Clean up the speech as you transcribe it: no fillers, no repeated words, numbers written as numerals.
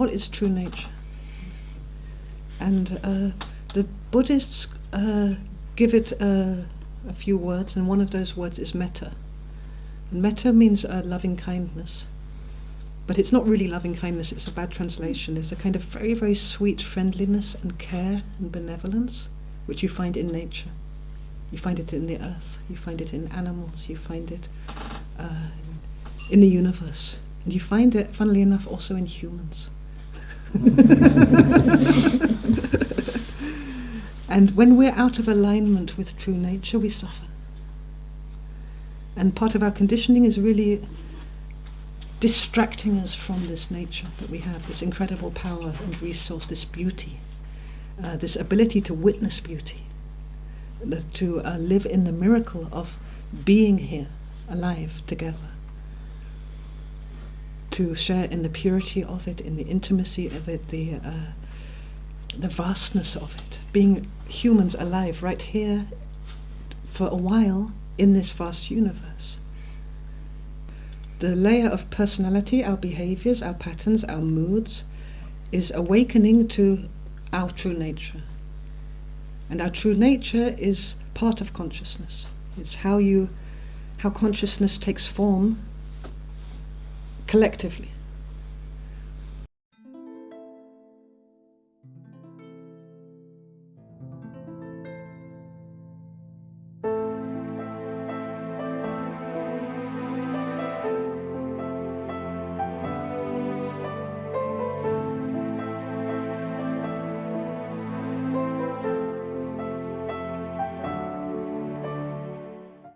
what is true nature? And the Buddhists give it a few words, and one of those words is metta. And metta means loving kindness. But it's not really loving kindness, it's a bad translation. It's a kind of very, very sweet friendliness and care and benevolence, which you find in nature. You find it in the earth, you find it in animals, you find it in the universe. And you find it, funnily enough, also in humans. And when we're out of alignment with true nature, we suffer. And part of our conditioning is really distracting us from this nature that we have, this incredible power and resource, this beauty, this ability to witness beauty, to live in the miracle of being here, alive together, to share in the purity of it, in the intimacy of it, the vastness of it, being humans alive right here for a while in this vast universe. The layer of personality, our behaviors, our patterns, our moods, is awakening to our true nature. And our true nature is part of consciousness. It's how consciousness takes form collectively.